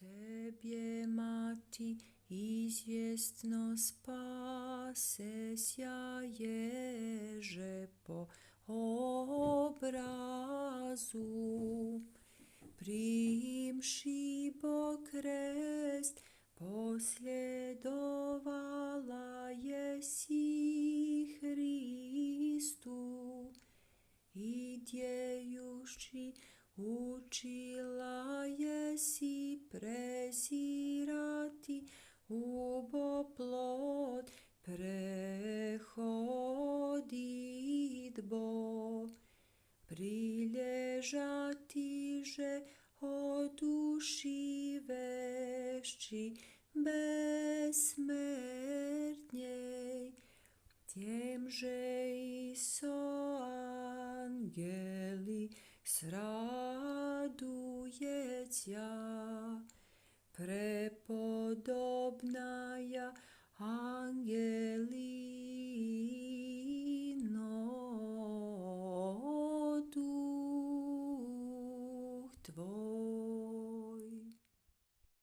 Tebie, Mati, izvjesno spase sjaježe po obrazu. Primši bo krest, posljedovala jesi Hristu, idjejući učila jesi prezirati uboplod, prehodit bo, prilježati oduši vešći besmrtnjej, tjemže i so angeli sradujecja, prepodobnaja angelino duh tvoj.